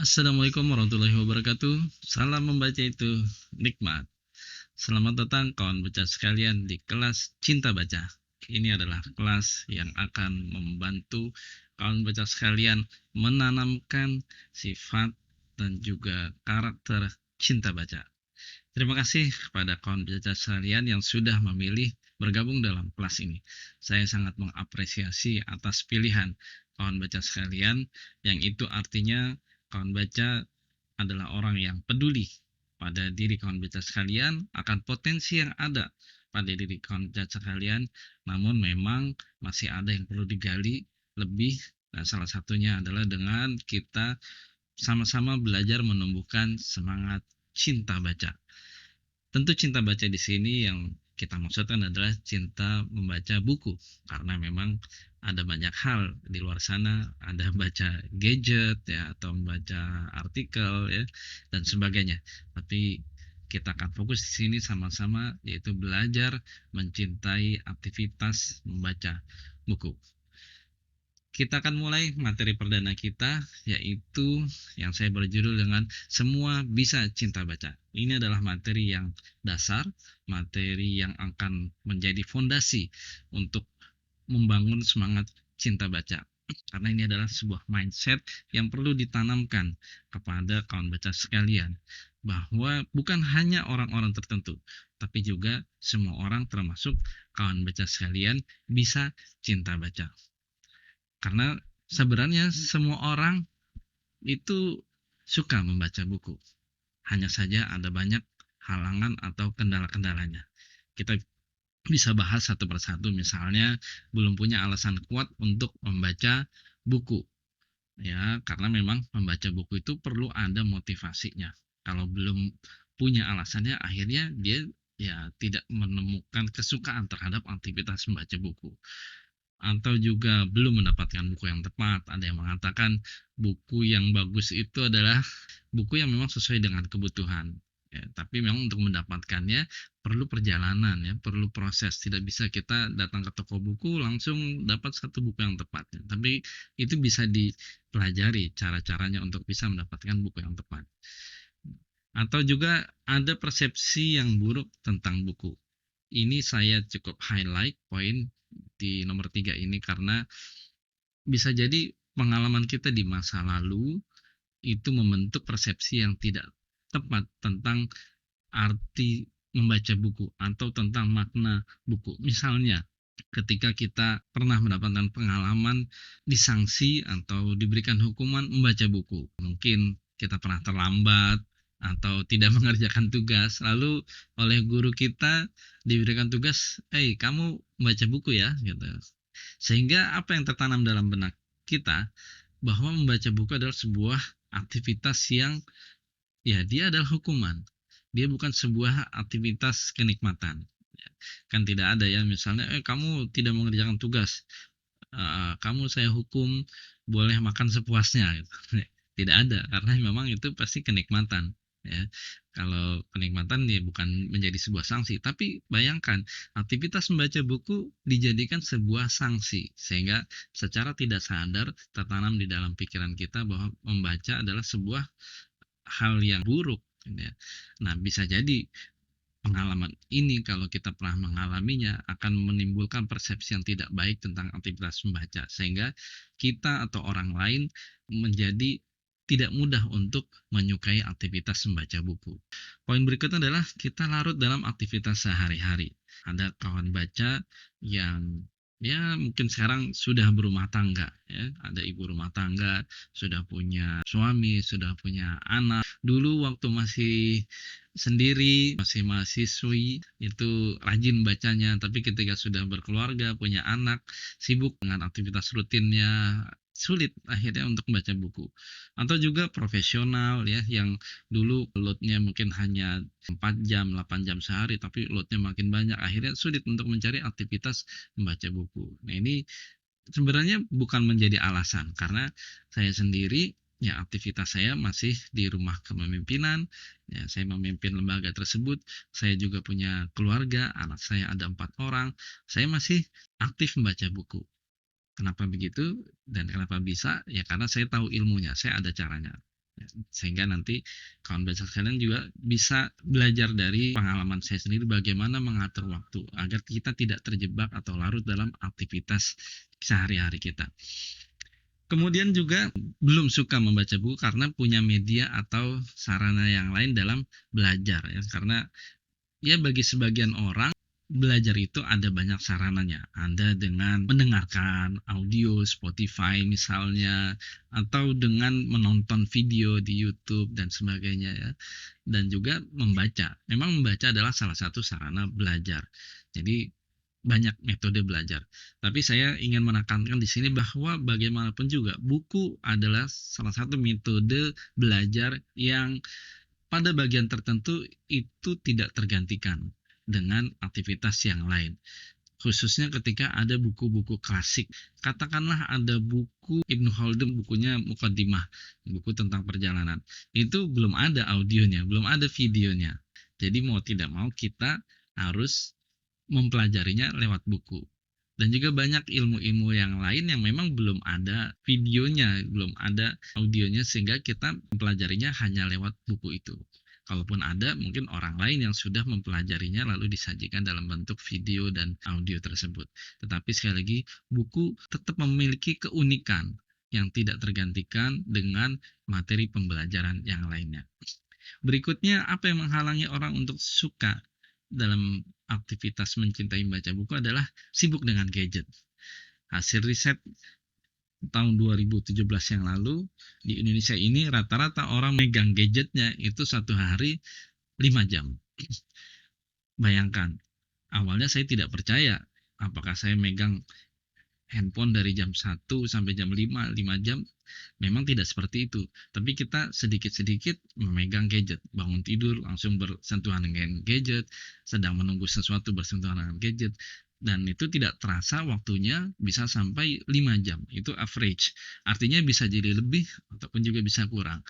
Assalamualaikum warahmatullahi wabarakatuh. Salam membaca itu nikmat. Selamat datang kawan baca sekalian di kelas Cinta Baca. Ini adalah kelas yang akan membantu kawan baca sekalian menanamkan sifat dan juga karakter cinta baca. Terima kasih kepada kawan baca sekalian yang sudah memilih bergabung dalam kelas ini. Saya sangat mengapresiasi atas pilihan kawan baca sekalian, yang itu artinya kawan baca adalah orang yang peduli pada diri kawan baca sekalian, akan potensi yang ada pada diri kawan baca sekalian, namun memang masih ada yang perlu digali lebih, dan salah satunya adalah dengan kita sama-sama belajar menumbuhkan semangat cinta baca. Tentu cinta baca di sini yang kita maksudkan adalah cinta membaca buku, karena memang ada banyak hal di luar sana, ada baca gadget ya, atau membaca artikel ya, dan sebagainya. Tapi kita akan fokus di sini sama-sama, yaitu belajar mencintai aktivitas membaca buku. Kita akan mulai materi perdana kita, yaitu yang saya berjudul dengan Semua Bisa Cinta Baca. Ini adalah materi yang dasar, materi yang akan menjadi fondasi untuk membangun semangat cinta baca. Karena ini adalah sebuah mindset yang perlu ditanamkan kepada kawan baca sekalian, bahwa bukan hanya orang-orang tertentu, tapi juga semua orang termasuk kawan baca sekalian bisa cinta baca. Karena sebenarnya semua orang itu suka membaca buku. Hanya saja ada banyak halangan atau kendala-kendalanya. Kita bisa bahas satu persatu, misalnya belum punya alasan kuat untuk membaca buku. Ya, karena memang membaca buku itu perlu ada motivasinya. Kalau belum punya alasannya, akhirnya dia ya tidak menemukan kesukaan terhadap aktivitas membaca buku, atau juga belum mendapatkan buku yang tepat. Ada yang mengatakan buku yang bagus itu adalah buku yang memang sesuai dengan kebutuhan. Ya, tapi memang untuk mendapatkannya perlu perjalanan ya, perlu proses. Tidak bisa kita datang ke toko buku langsung dapat satu buku yang tepat. Ya. Tapi itu bisa dipelajari cara-caranya untuk bisa mendapatkan buku yang tepat. Atau juga ada persepsi yang buruk tentang buku. Ini saya cukup highlight poin di nomor 3 ini, karena bisa jadi pengalaman kita di masa lalu itu membentuk persepsi yang tidak tepat tentang arti membaca buku atau tentang makna buku. Misalnya ketika kita pernah mendapatkan pengalaman disanksi atau diberikan hukuman membaca buku, mungkin kita pernah terlambat atau tidak mengerjakan tugas, lalu oleh guru kita diberikan tugas, kamu baca buku ya, gitu. Sehingga apa yang tertanam dalam benak kita, bahwa membaca buku adalah sebuah aktivitas yang ya dia adalah hukuman. Dia bukan sebuah aktivitas kenikmatan. Kan tidak ada ya, misalnya kamu tidak mengerjakan tugas, kamu saya hukum boleh makan sepuasnya gitu. Tidak ada, karena memang itu pasti kenikmatan ya. Kalau kenikmatan ya bukan menjadi sebuah sanksi, tapi bayangkan aktivitas membaca buku dijadikan sebuah sanksi, sehingga secara tidak sadar tertanam di dalam pikiran kita bahwa membaca adalah sebuah hal yang buruk ya. Nah, bisa jadi pengalaman ini kalau kita pernah mengalaminya akan menimbulkan persepsi yang tidak baik tentang aktivitas membaca, sehingga kita atau orang lain menjadi tidak mudah untuk menyukai aktivitas membaca buku. Poin berikutnya adalah kita larut dalam aktivitas sehari-hari. Ada kawan baca yang ya mungkin sekarang sudah berumah tangga ya, ada ibu rumah tangga, sudah punya suami, sudah punya anak. Dulu waktu masih sendiri, masih mahasiswi, itu rajin bacanya, tapi ketika sudah berkeluarga, punya anak, sibuk dengan aktivitas rutinnya, sulit akhirnya untuk membaca buku. Atau juga profesional ya, yang dulu loadnya mungkin hanya 4 jam, 8 jam sehari, tapi loadnya makin banyak, akhirnya sulit untuk mencari aktivitas membaca buku. Nah, ini sebenarnya bukan menjadi alasan, karena saya sendiri ya aktivitas saya masih di rumah kepemimpinan ya, saya memimpin lembaga tersebut, saya juga punya keluarga, anak saya ada 4 orang, saya masih aktif membaca buku. Kenapa begitu dan kenapa bisa? Ya karena saya tahu ilmunya, saya ada caranya. sehingga nanti kawan baca sekalian juga bisa belajar dari pengalaman saya sendiri bagaimana mengatur waktu agar kita tidak terjebak atau larut dalam aktivitas sehari-hari kita. Kemudian juga belum suka membaca buku karena punya media atau sarana yang lain dalam belajar ya, karena ya bagi sebagian orang belajar itu ada banyak sarananya. Ada dengan mendengarkan audio Spotify misalnya, atau dengan menonton video di YouTube dan sebagainya ya. Dan juga membaca. Memang membaca adalah salah satu sarana belajar. Jadi banyak metode belajar. Tapi saya ingin menekankan di sini bahwa bagaimanapun juga buku adalah salah satu metode belajar yang pada bagian tertentu itu tidak tergantikan dengan aktivitas yang lain. Khususnya ketika ada buku-buku klasik. Katakanlah ada buku Ibnu Khaldun, bukunya Muqaddimah, buku tentang perjalanan. Itu belum ada audionya, belum ada videonya. Jadi mau tidak mau kita harus mempelajarinya lewat buku. Dan juga banyak ilmu-ilmu yang lain yang memang belum ada videonya, belum ada audionya, sehingga kita mempelajarinya hanya lewat buku itu. Kalaupun ada, mungkin orang lain yang sudah mempelajarinya lalu disajikan dalam bentuk video dan audio tersebut. Tetapi sekali lagi, buku tetap memiliki keunikan yang tidak tergantikan dengan materi pembelajaran yang lainnya. Berikutnya, apa yang menghalangi orang untuk suka dalam aktivitas mencintai membaca buku adalah sibuk dengan gadget. Hasil riset tahun 2017 yang lalu, di Indonesia ini rata-rata orang megang gadgetnya itu satu hari 5 jam. Bayangkan, awalnya saya tidak percaya apakah saya megang handphone dari jam 1 sampai jam 5 jam. Memang tidak seperti itu. Tapi kita sedikit-sedikit memegang gadget. Bangun tidur langsung bersentuhan dengan gadget, sedang menunggu sesuatu bersentuhan dengan gadget. Dan itu tidak terasa waktunya bisa sampai 5 jam. Itu average. Artinya bisa jadi lebih ataupun juga bisa kurang.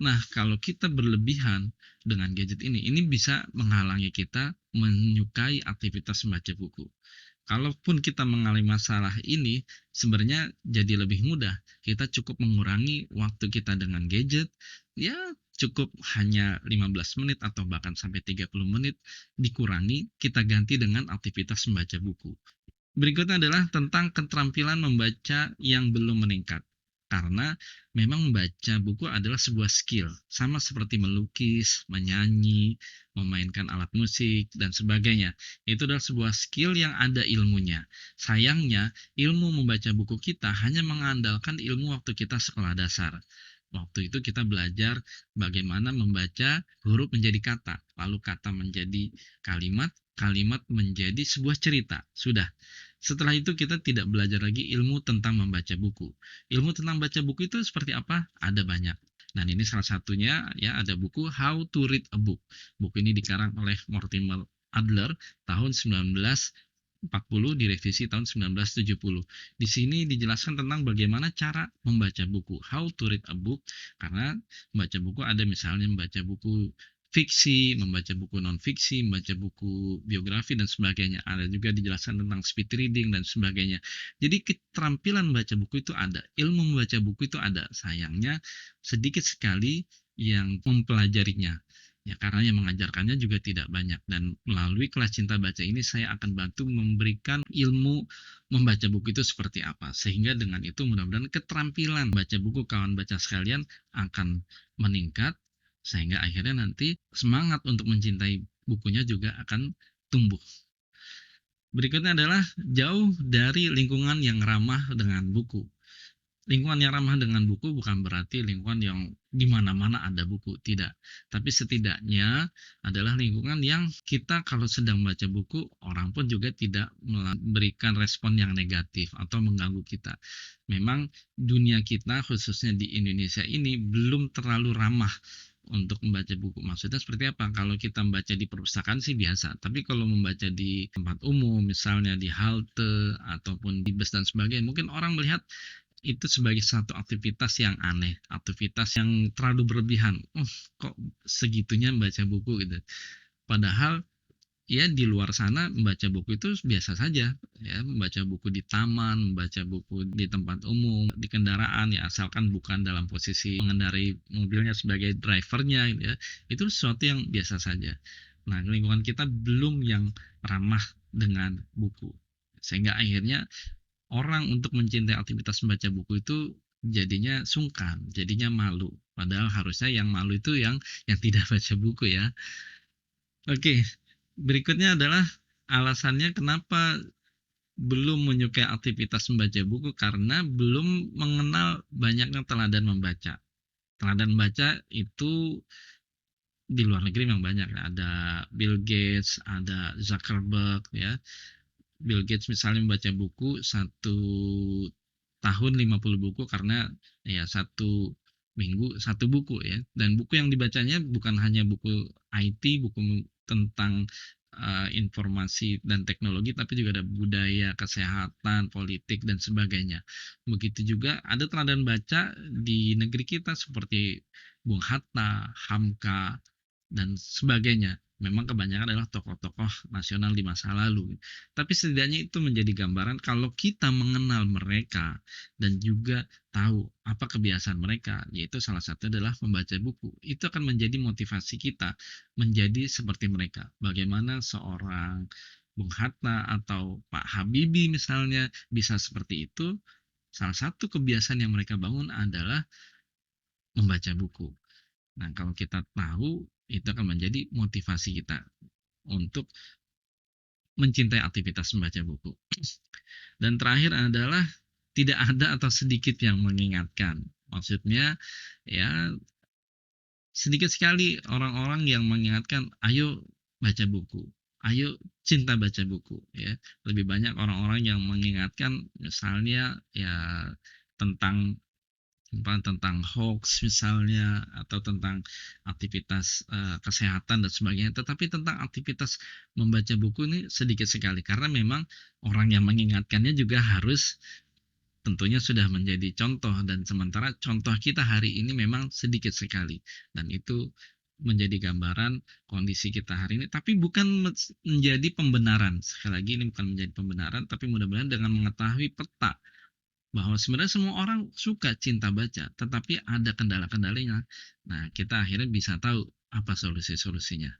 Nah, kalau kita berlebihan dengan gadget ini bisa menghalangi kita menyukai aktivitas membaca buku. Kalaupun kita mengalami masalah ini, sebenarnya jadi lebih mudah. Kita cukup mengurangi waktu kita dengan gadget, ya cukup hanya 15 menit atau bahkan sampai 30 menit dikurangi, kita ganti dengan aktivitas membaca buku. Berikutnya adalah tentang keterampilan membaca yang belum meningkat. Karena memang membaca buku adalah sebuah skill, sama seperti melukis, menyanyi, memainkan alat musik, dan sebagainya. Itu adalah sebuah skill yang ada ilmunya. Sayangnya, ilmu membaca buku kita hanya mengandalkan ilmu waktu kita sekolah dasar. Waktu itu kita belajar bagaimana membaca huruf menjadi kata, lalu kata menjadi kalimat, kalimat menjadi sebuah cerita. Sudah. Setelah itu kita tidak belajar lagi ilmu tentang membaca buku. Ilmu tentang baca buku itu seperti apa? Ada banyak. Dan ini salah satunya ya, ada buku How to Read a Book. Buku ini dikarang oleh Mortimer Adler tahun 1940, direvisi tahun 1970. Di sini dijelaskan tentang bagaimana cara membaca buku, how to read a book. Karena membaca buku ada misalnya membaca buku fiksi, membaca buku non-fiksi, membaca buku biografi dan sebagainya. Ada juga dijelaskan tentang speed reading dan sebagainya. Jadi keterampilan membaca buku itu ada, ilmu membaca buku itu ada. Sayangnya sedikit sekali yang mempelajarinya. Ya, karena yang mengajarkannya juga tidak banyak. Dan melalui kelas Cinta Baca ini saya akan bantu memberikan ilmu membaca buku itu seperti apa. Sehingga dengan itu mudah-mudahan keterampilan baca buku kawan baca sekalian akan meningkat, sehingga akhirnya nanti semangat untuk mencintai bukunya juga akan tumbuh. Berikutnya adalah jauh dari lingkungan yang ramah dengan buku. Lingkungan yang ramah dengan buku bukan berarti lingkungan yang di mana-mana ada buku, tidak. Tapi setidaknya adalah lingkungan yang kita kalau sedang membaca buku, orang pun juga tidak memberikan respon yang negatif atau mengganggu kita. Memang dunia kita khususnya di Indonesia ini belum terlalu ramah untuk membaca buku. Maksudnya seperti apa? Kalau kita membaca di perpustakaan sih biasa, tapi kalau membaca di tempat umum, misalnya di halte ataupun di bus dan sebagainya, mungkin orang melihat itu sebagai satu aktivitas yang aneh, aktivitas yang terlalu berlebihan. Kok segitunya membaca buku gitu. Padahal ya di luar sana membaca buku itu biasa saja, ya, membaca buku di taman, membaca buku di tempat umum, di kendaraan, ya asalkan bukan dalam posisi mengendarai mobilnya sebagai drivernya gitu ya, itu sesuatu yang biasa saja. Nah, lingkungan kita belum yang ramah dengan buku. Sehingga akhirnya orang untuk mencintai aktivitas membaca buku itu jadinya sungkan, jadinya malu. Padahal harusnya yang malu itu yang tidak baca buku ya. Oke, berikutnya adalah alasannya kenapa belum menyukai aktivitas membaca buku, karena belum mengenal banyaknya teladan membaca. Teladan membaca itu di luar negeri memang banyak ya, ada Bill Gates, ada Zuckerberg ya. Bill Gates misalnya membaca buku satu tahun 50 buku karena ya satu minggu satu buku ya, dan buku yang dibacanya bukan hanya buku IT, buku tentang informasi dan teknologi, tapi juga ada budaya, kesehatan, politik dan sebagainya. Begitu juga ada teladan baca di negeri kita seperti Bung Hatta, Hamka dan sebagainya. Memang kebanyakan adalah tokoh-tokoh nasional di masa lalu. Tapi setidaknya itu menjadi gambaran kalau kita mengenal mereka dan juga tahu apa kebiasaan mereka, yaitu salah satu adalah membaca buku. Itu akan menjadi motivasi kita menjadi seperti mereka. Bagaimana seorang Bung Hatta atau Pak Habibie misalnya bisa seperti itu, salah satu kebiasaan yang mereka bangun adalah membaca buku. Nah, kalau kita tahu, itu akan menjadi motivasi kita untuk mencintai aktivitas membaca buku. Dan terakhir adalah tidak ada atau sedikit yang mengingatkan. Maksudnya ya sedikit sekali orang-orang yang mengingatkan, ayo baca buku, ayo cinta baca buku ya. Lebih banyak orang-orang yang mengingatkan misalnya ya tentang tentang hoax misalnya, atau tentang aktivitas kesehatan dan sebagainya, tetapi tentang aktivitas membaca buku ini sedikit sekali, karena memang orang yang mengingatkannya juga harus tentunya sudah menjadi contoh, dan sementara contoh kita hari ini memang sedikit sekali, dan itu menjadi gambaran kondisi kita hari ini, tapi bukan menjadi pembenaran. Sekali lagi, ini bukan menjadi pembenaran, tapi mudah-mudahan dengan mengetahui peta bahwa sebenarnya semua orang suka cinta baca, tetapi ada kendala-kendalanya. Nah, kita akhirnya bisa tahu apa solusi-solusinya.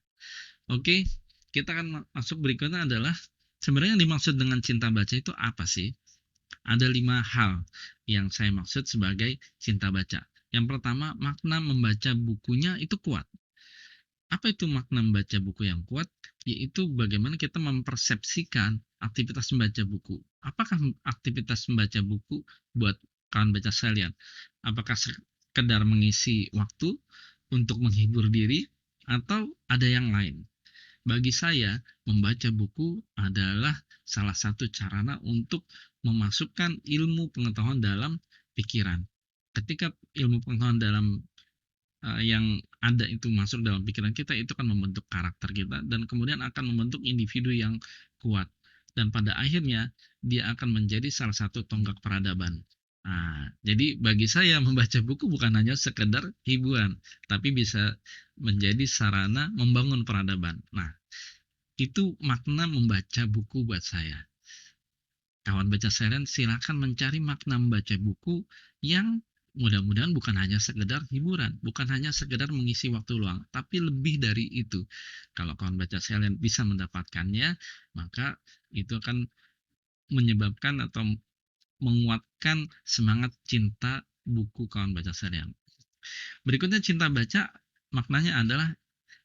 Oke, kita akan masuk berikutnya adalah sebenarnya yang dimaksud dengan cinta baca itu apa sih? Ada 5 hal yang saya maksud sebagai cinta baca. Yang pertama, makna membaca bukunya itu kuat. Apa itu makna membaca buku yang kuat? Yaitu bagaimana kita mempersepsikan aktivitas membaca buku. Apakah aktivitas membaca buku buat kawan baca sekalian? Apakah sekedar mengisi waktu untuk menghibur diri atau ada yang lain? Bagi saya, membaca buku adalah salah satu sarana untuk memasukkan ilmu pengetahuan dalam pikiran. Ketika ilmu pengetahuan yang ada itu masuk dalam pikiran kita, itu akan membentuk karakter kita dan kemudian akan membentuk individu yang kuat, dan pada akhirnya dia akan menjadi salah satu tonggak peradaban. Nah, jadi bagi saya membaca buku bukan hanya sekedar hiburan, tapi bisa menjadi sarana membangun peradaban. Nah, itu makna membaca buku buat saya. Kawan baca sekalian, silakan mencari makna membaca buku yang mudah-mudahan bukan hanya sekedar hiburan, bukan hanya sekedar mengisi waktu luang, tapi lebih dari itu. Kalau kawan baca sekalian bisa mendapatkannya, maka itu akan menyebabkan atau menguatkan semangat cinta buku kawan baca sekalian. Berikutnya, cinta baca maknanya adalah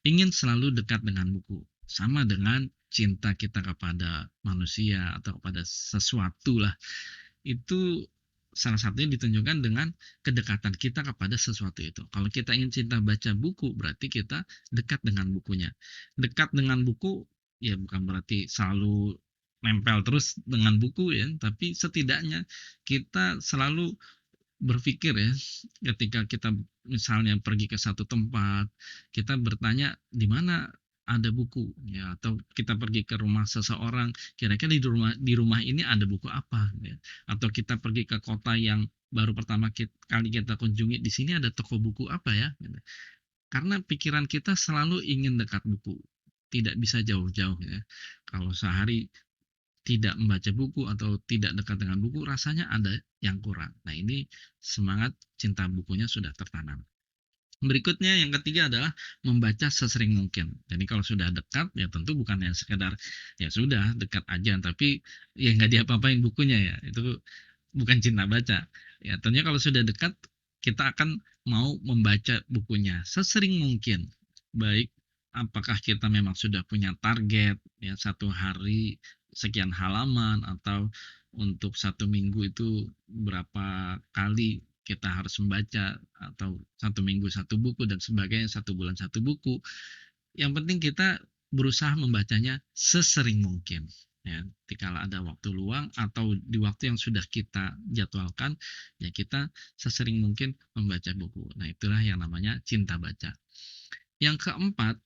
ingin selalu dekat dengan buku, sama dengan cinta kita kepada manusia atau kepada sesuatu lah. Itu salah satunya ditunjukkan dengan kedekatan kita kepada sesuatu itu. Kalau kita ingin cinta baca buku, berarti kita dekat dengan bukunya. Dekat dengan buku ya bukan berarti selalu nempel terus dengan buku ya, tapi setidaknya kita selalu berpikir ya, ketika kita misalnya pergi ke satu tempat, kita bertanya di mana ada buku ya, atau kita pergi ke rumah seseorang, kira-kira di rumah ini ada buku apa ya, atau kita pergi ke kota yang baru pertama kali kita kunjungi, di sini ada toko buku apa ya gitu. Karena pikiran kita selalu ingin dekat buku. tidak bisa jauh-jauh ya. Kalau sehari tidak membaca buku atau tidak dekat dengan buku, rasanya ada yang kurang. Nah, ini semangat cinta bukunya sudah tertanam. Berikutnya yang ketiga adalah membaca sesering mungkin. Jadi kalau sudah dekat ya tentu bukan yang sekedar ya sudah dekat aja tapi ya nggak diapa-apain bukunya ya. Itu bukan cinta baca. Ya tentunya kalau sudah dekat kita akan mau membaca bukunya sesering mungkin. Baik apakah kita memang sudah punya target ya satu hari sekian halaman atau untuk satu minggu itu berapa kali kita harus membaca atau satu minggu satu buku dan sebagainya, satu bulan satu buku. Yang penting kita berusaha membacanya sesering mungkin. Ya, dikala ada waktu luang atau di waktu yang sudah kita jadwalkan, ya kita sesering mungkin membaca buku. Nah, itulah yang namanya cinta baca. Yang keempat,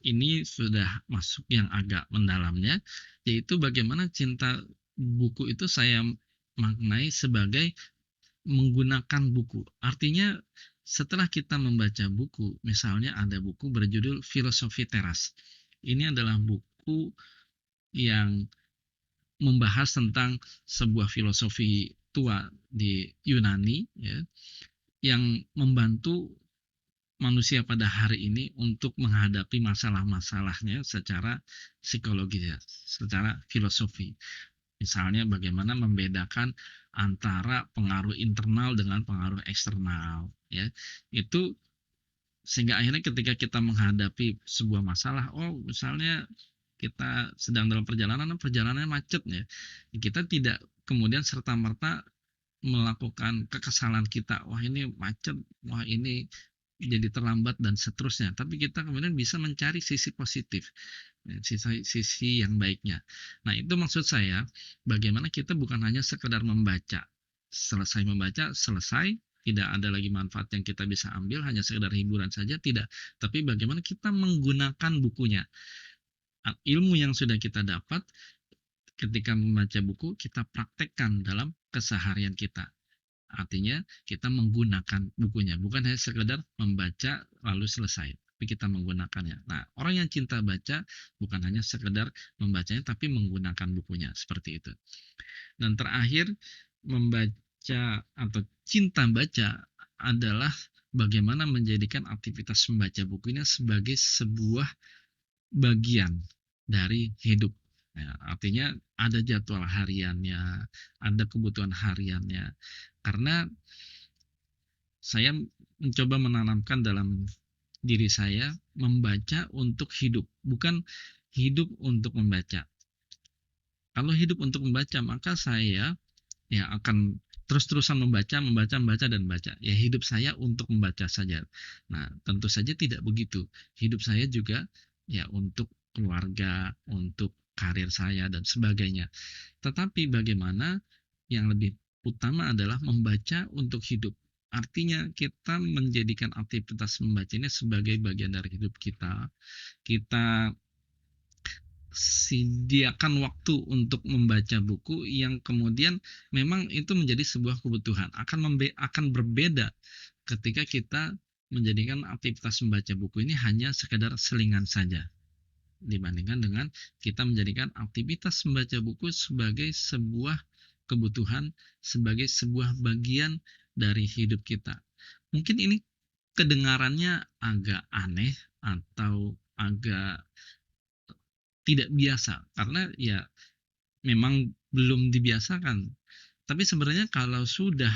ini sudah masuk yang agak mendalamnya, yaitu bagaimana cinta buku itu saya maknai sebagai menggunakan buku. Artinya setelah kita membaca buku, misalnya ada buku berjudul Filosofi Teras. Ini adalah buku yang membahas tentang sebuah filosofi tua di Yunani ya, yang membantu manusia pada hari ini untuk menghadapi masalah-masalahnya secara psikologis ya, secara filosofi. Misalnya bagaimana membedakan antara pengaruh internal dengan pengaruh eksternal ya. Itu sehingga akhirnya ketika kita menghadapi sebuah masalah, oh misalnya kita sedang dalam perjalanannya macet ya. Kita tidak kemudian serta-merta melakukan kekesalan kita, wah ini macet, wah ini jadi terlambat dan seterusnya. Tapi kita kemudian bisa mencari sisi positif, sisi yang baiknya. Nah itu maksud saya, bagaimana kita bukan hanya sekedar membaca, selesai membaca, selesai, tidak ada lagi manfaat yang kita bisa ambil, hanya sekedar hiburan saja, tidak. Tapi bagaimana kita menggunakan bukunya. Ilmu yang sudah kita dapat, ketika membaca buku, kita praktekkan dalam keseharian kita. Artinya kita menggunakan bukunya, bukan hanya sekedar membaca lalu selesai, tapi kita menggunakannya. Nah, orang yang cinta baca bukan hanya sekedar membacanya, tapi menggunakan bukunya, seperti itu. Dan terakhir, membaca atau cinta baca adalah bagaimana menjadikan aktivitas membaca bukunya sebagai sebuah bagian dari hidup. Ya, artinya ada jadwal hariannya, ada kebutuhan hariannya. Karena saya mencoba menanamkan dalam diri saya membaca untuk hidup, bukan hidup untuk membaca. Kalau hidup untuk membaca, maka saya ya akan terus-terusan membaca, membaca, membaca dan baca. Ya hidup saya untuk membaca saja. Nah, tentu saja tidak begitu. Hidup saya juga ya untuk keluarga, untuk karir saya dan sebagainya. Tetapi bagaimana yang lebih utama adalah membaca untuk hidup. Artinya kita menjadikan aktivitas membaca ini sebagai bagian dari hidup kita. Kita sediakan waktu untuk membaca buku yang kemudian memang itu menjadi sebuah kebutuhan. Akan berbeda ketika kita menjadikan aktivitas membaca buku ini hanya sekedar selingan saja dibandingkan dengan kita menjadikan aktivitas membaca buku sebagai sebuah kebutuhan, sebagai sebuah bagian dari hidup kita. Mungkin ini kedengarannya agak aneh atau agak tidak biasa karena ya memang belum dibiasakan. Tapi sebenarnya kalau sudah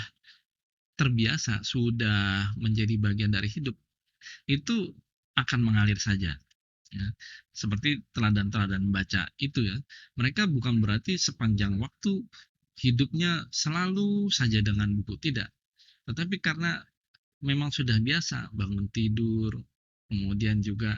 terbiasa, sudah menjadi bagian dari hidup, itu akan mengalir saja. Ya, seperti teladan-teladan baca itu ya. Mereka bukan berarti sepanjang waktu hidupnya selalu saja dengan buku, tidak. Tetapi karena memang sudah biasa bangun tidur, kemudian juga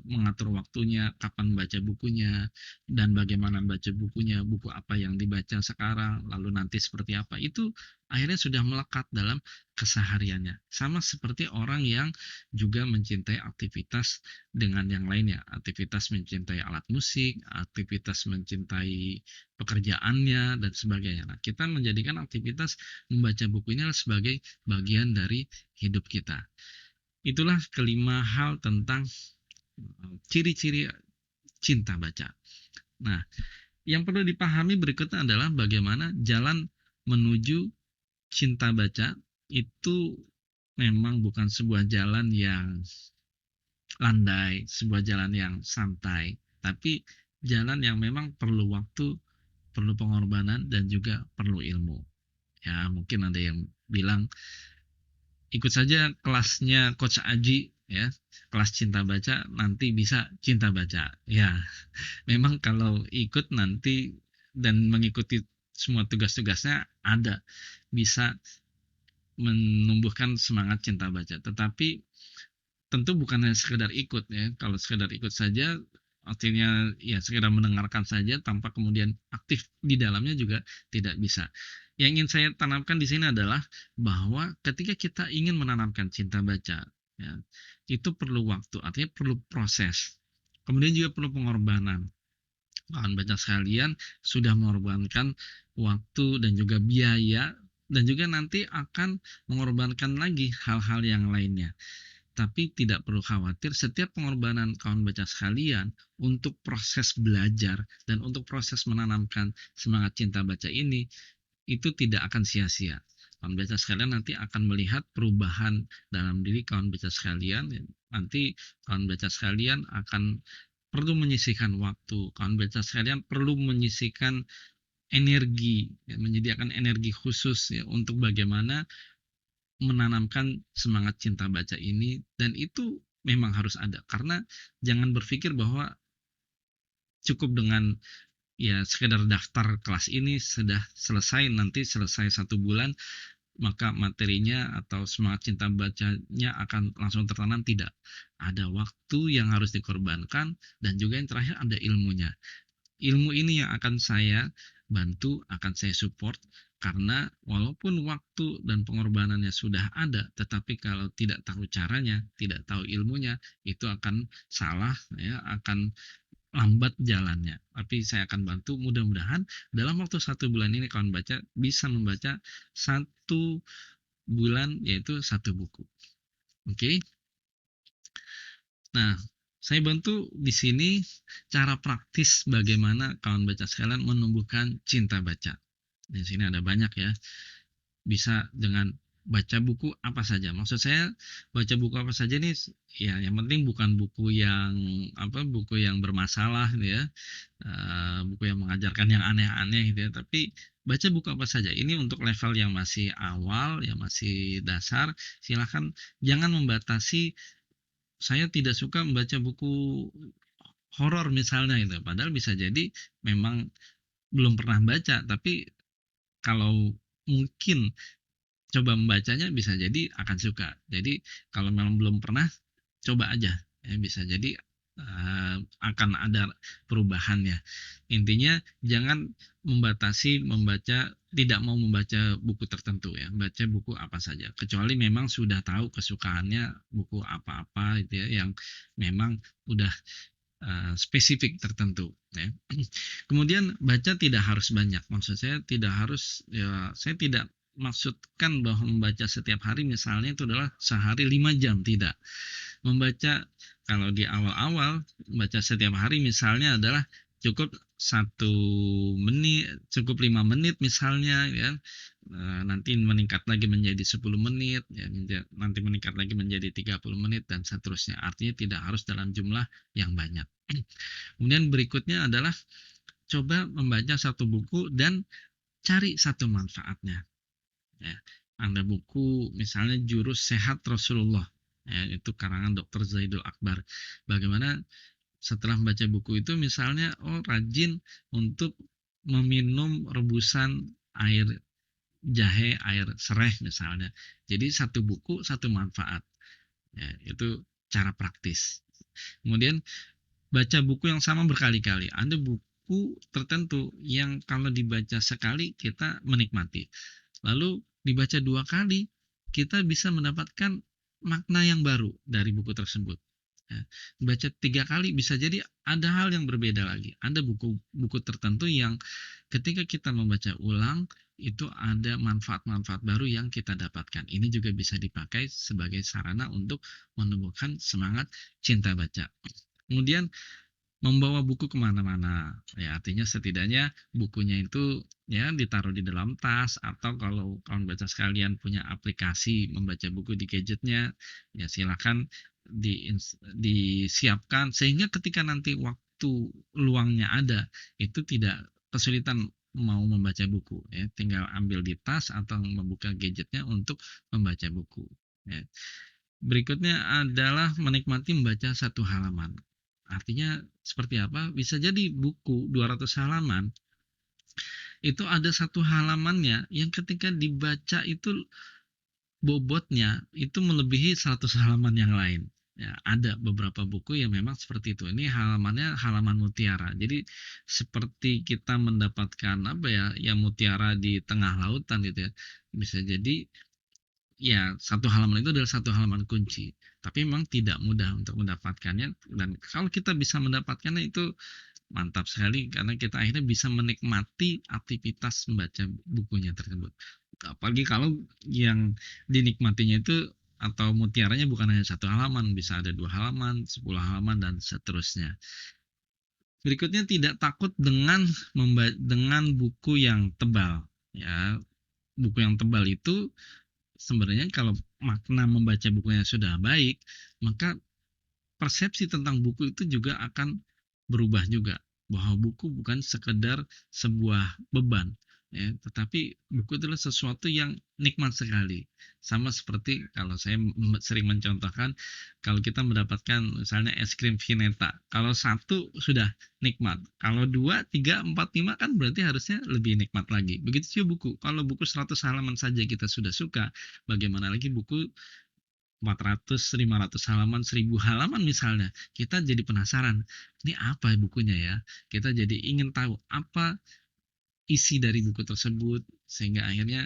mengatur waktunya, kapan baca bukunya, dan bagaimana baca bukunya, buku apa yang dibaca sekarang, lalu nanti seperti apa, itu akhirnya sudah melekat dalam kesehariannya. Sama seperti orang yang juga mencintai aktivitas dengan yang lainnya, aktivitas mencintai alat musik, aktivitas mencintai pekerjaannya, dan sebagainya. Nah, kita menjadikan aktivitas membaca buku ini sebagai bagian dari hidup kita. Itulah kelima hal tentang ciri-ciri cinta baca. Nah, yang perlu dipahami berikutnya adalah bagaimana jalan menuju cinta baca itu memang bukan sebuah jalan yang landai, sebuah jalan yang santai, tapi jalan yang memang perlu waktu, perlu pengorbanan, dan juga perlu ilmu. Ya, mungkin ada yang bilang ikut saja kelasnya Coach Aji ya, kelas cinta baca nanti bisa cinta baca. Ya, memang kalau ikut nanti dan mengikuti semua tugas-tugasnya ada bisa menumbuhkan semangat cinta baca. Tetapi tentu bukan hanya sekedar ikut ya. Kalau sekedar ikut saja artinya ya sekedar mendengarkan saja tanpa kemudian aktif di dalamnya juga tidak bisa. Yang ingin saya tanamkan di sini adalah bahwa ketika kita ingin menanamkan cinta baca ya, itu perlu waktu, artinya perlu proses. Kemudian juga perlu pengorbanan. Kawan baca sekalian sudah mengorbankan waktu dan juga biaya dan juga nanti akan mengorbankan lagi hal-hal yang lainnya. Tapi tidak perlu khawatir, setiap pengorbanan kawan baca sekalian untuk proses belajar dan untuk proses menanamkan semangat cinta baca ini, itu tidak akan sia-sia. Kawan baca sekalian nanti akan melihat perubahan dalam diri kawan baca sekalian. Nanti kawan baca sekalian akan perlu menyisihkan waktu, kawan baca sekalian perlu menyisihkan energi, ya, menyediakan energi khusus ya untuk bagaimana menanamkan semangat cinta baca ini, dan itu memang harus ada karena jangan berpikir bahwa cukup dengan ya sekedar daftar kelas ini sudah selesai, nanti selesai 1 bulan maka materinya atau semangat cinta bacanya akan langsung tertanam. Tidak, ada waktu yang harus dikorbankan dan juga yang terakhir ada ilmunya. Ilmu ini yang akan saya bantu, akan saya support, karena walaupun waktu dan pengorbanannya sudah ada, tetapi kalau tidak tahu caranya, tidak tahu ilmunya, itu akan salah ya, akan lambat jalannya. Tapi saya akan bantu, mudah-mudahan dalam waktu 1 bulan ini kawan baca bisa membaca 1 bulan yaitu 1 buku. Oke. Nah, saya bantu di sini cara praktis bagaimana kawan baca sekalian menumbuhkan cinta baca. Di sini ada banyak ya. Bisa dengan baca buku apa saja. Maksud saya baca buku apa saja nih ya yang penting bukan buku yang buku yang bermasalah gitu ya. Buku yang mengajarkan yang aneh-aneh gitu ya, tapi baca buku apa saja. Ini untuk level yang masih awal, yang masih dasar, silakan jangan membatasi saya tidak suka membaca buku horor misalnya gitu. Padahal bisa jadi memang belum pernah baca, tapi kalau mungkin coba membacanya bisa jadi akan suka. Jadi kalau memang belum pernah coba aja ya, bisa jadi akan ada perubahannya. Intinya jangan membatasi membaca, tidak mau membaca buku tertentu ya, baca buku apa saja kecuali memang sudah tahu kesukaannya buku apa-apa itu ya, yang memang udah spesifik tertentu ya. Kemudian baca tidak harus banyak, maksud saya tidak harus ya, saya tidak maksudkan bahwa membaca setiap hari misalnya itu adalah sehari 5 jam, tidak. Membaca kalau di awal-awal baca setiap hari misalnya adalah cukup 1 menit, cukup 5 menit misalnya ya. Nanti meningkat lagi menjadi 10 menit ya, nanti meningkat lagi menjadi 30 menit dan seterusnya. Artinya tidak harus dalam jumlah yang banyak. Kemudian berikutnya adalah coba membaca 1 buku dan cari 1 manfaatnya ya. Ada buku misalnya Jurus Sehat Rasulullah ya, itu karangan Dr. Zaidul Akbar. Bagaimana setelah membaca buku itu misalnya rajin untuk meminum rebusan air jahe, air serai misalnya. Jadi 1 buku 1 manfaat ya, itu cara praktis. Kemudian baca buku yang sama berkali-kali. Ada buku tertentu yang kalau dibaca sekali kita menikmati, lalu dibaca 2 kali kita bisa mendapatkan makna yang baru dari buku tersebut ya. Baca 3 kali bisa jadi ada hal yang berbeda lagi. Ada buku-buku tertentu yang ketika kita membaca ulang itu ada manfaat-manfaat baru yang kita dapatkan. Ini juga bisa dipakai sebagai sarana untuk menumbuhkan semangat cinta baca. Kemudian membawa buku kemana-mana, ya artinya setidaknya bukunya itu ya ditaruh di dalam tas, atau kalau kawan baca sekalian punya aplikasi membaca buku di gadgetnya, ya silakan disiapkan sehingga ketika nanti waktu luangnya ada, itu tidak kesulitan mau membaca buku ya, tinggal ambil di tas atau membuka gadgetnya untuk membaca buku ya. Berikutnya adalah menikmati membaca satu halaman. Artinya seperti apa? Bisa jadi buku 200 halaman, itu ada satu halamannya yang ketika dibaca itu bobotnya itu melebihi 100 halaman yang lain. Ya, ada beberapa buku yang memang seperti itu. Ini halamannya halaman mutiara. Jadi seperti kita mendapatkan apa ya, yang mutiara di tengah lautan gitu ya. Bisa jadi ya, satu halaman itu adalah satu halaman kunci, tapi memang tidak mudah untuk mendapatkannya, dan kalau kita bisa mendapatkannya itu mantap sekali karena kita akhirnya bisa menikmati aktivitas membaca bukunya tersebut. Apalagi kalau yang dinikmatinya itu atau mutiaranya bukan hanya satu halaman, bisa ada 2 halaman, 10 halaman, dan seterusnya. Berikutnya, tidak takut dengan buku yang tebal, ya. Buku yang tebal itu sebenarnya kalau makna membaca bukunya sudah baik, maka persepsi tentang buku itu juga akan berubah juga, bahwa buku bukan sekedar sebuah beban ya, tetapi buku adalah sesuatu yang nikmat sekali. Sama seperti kalau saya sering mencontohkan, kalau kita mendapatkan misalnya es krim Vineta, kalau satu sudah nikmat, kalau dua, tiga, empat, lima kan berarti harusnya lebih nikmat lagi. Begitu juga buku, kalau buku 100 halaman saja kita sudah suka, bagaimana lagi buku 400, 500 halaman, 1000 halaman misalnya, kita jadi penasaran, ini apa bukunya ya? Kita jadi ingin tahu apa isi dari buku tersebut, sehingga akhirnya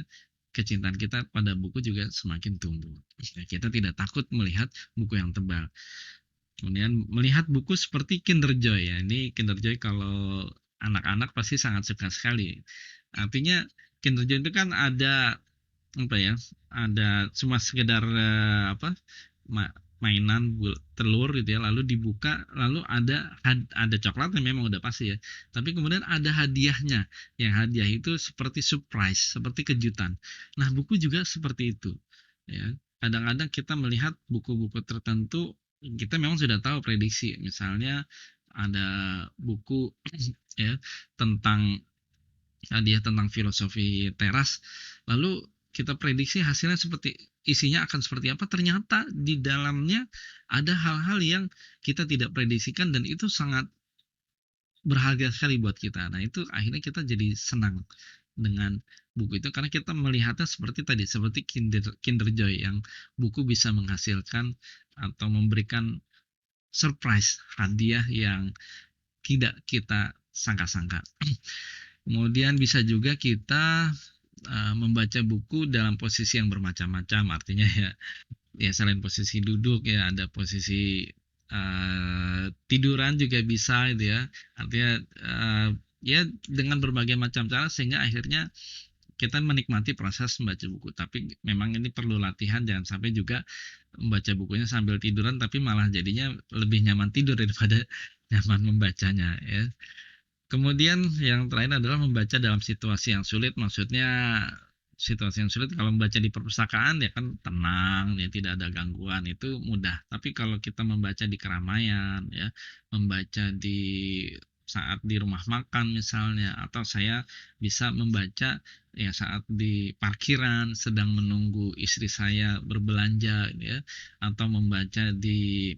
kecintaan kita pada buku juga semakin tumbuh. Ya, kita tidak takut melihat buku yang tebal. Kemudian melihat buku seperti Kinder Joy ya. Ini Kinder Joy kalau anak-anak pasti sangat suka sekali. Artinya Kinder Joy itu kan ada apa ya, ada cuma sekedar apa, mainan telur gitu ya, lalu dibuka, lalu ada coklatnya memang udah pasti ya, tapi kemudian ada hadiahnya, yang hadiah itu seperti surprise, seperti kejutan. Nah, buku juga seperti itu ya. Kadang-kadang kita melihat buku-buku tertentu, kita memang sudah tahu prediksi, misalnya ada buku ya tentang hadiah tentang filosofi teras, lalu kita prediksi hasilnya isinya akan seperti apa, ternyata di dalamnya ada hal-hal yang kita tidak prediksikan dan itu sangat berharga sekali buat kita. Nah, itu akhirnya kita jadi senang dengan buku itu karena kita melihatnya seperti tadi, seperti Kinder Joy yang buku bisa menghasilkan atau memberikan surprise, hadiah yang tidak kita sangka-sangka. Kemudian bisa juga kita membaca buku dalam posisi yang bermacam-macam, artinya ya selain posisi duduk ya ada posisi tiduran juga bisa gitu ya, artinya ya dengan berbagai macam cara sehingga akhirnya kita menikmati proses membaca buku. Tapi memang ini perlu latihan, jangan sampai juga membaca bukunya sambil tiduran tapi malah jadinya lebih nyaman tidur daripada nyaman membacanya ya. Kemudian yang terakhir adalah membaca dalam situasi yang sulit, maksudnya situasi yang sulit kalau membaca di perpustakaan ya kan tenang, ya tidak ada gangguan, itu mudah. Tapi kalau kita membaca di keramaian ya, membaca saat di rumah makan misalnya, atau saya bisa membaca ya saat di parkiran sedang menunggu istri saya berbelanja ya, atau membaca di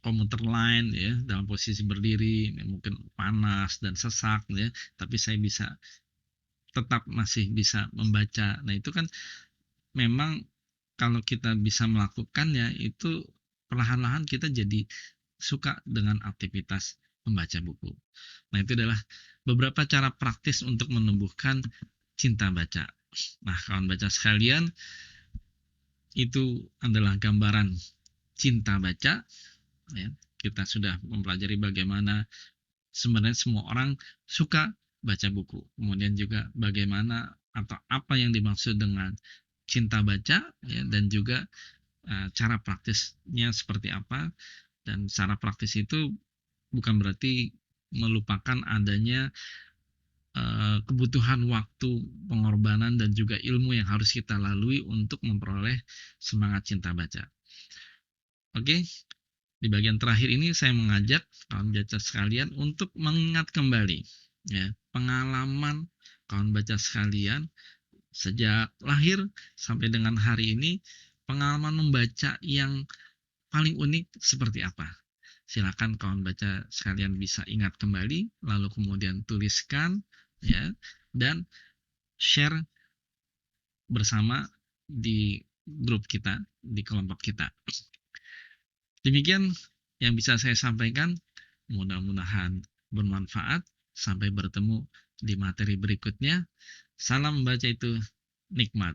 komuter lain ya dalam posisi berdiri, mungkin panas dan sesak ya, tapi saya masih bisa membaca. Nah, itu kan memang kalau kita bisa melakukannya itu perlahan-lahan kita jadi suka dengan aktivitas membaca buku. Nah, itu adalah beberapa cara praktis untuk menumbuhkan cinta baca. Nah, kawan baca sekalian, itu adalah gambaran cinta baca ya. Kita sudah mempelajari bagaimana sebenarnya semua orang suka baca buku, kemudian juga bagaimana atau apa yang dimaksud dengan cinta baca ya, dan juga cara praktisnya seperti apa. Dan secara praktis itu bukan berarti melupakan adanya kebutuhan waktu, pengorbanan, dan juga ilmu yang harus kita lalui untuk memperoleh semangat cinta baca. Oke, di bagian terakhir ini saya mengajak kawan baca sekalian untuk mengingat kembali ya pengalaman kawan baca sekalian sejak lahir sampai dengan hari ini, pengalaman membaca yang paling unik seperti apa? Silakan kawan baca sekalian bisa ingat kembali, lalu kemudian tuliskan ya dan share bersama di grup kita, di kelompok kita. Demikian yang bisa saya sampaikan. Mudah-mudahan bermanfaat. Sampai bertemu di materi berikutnya. Salam membaca itu nikmat.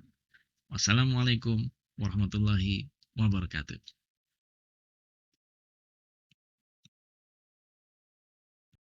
Wassalamualaikum warahmatullahi wabarakatuh.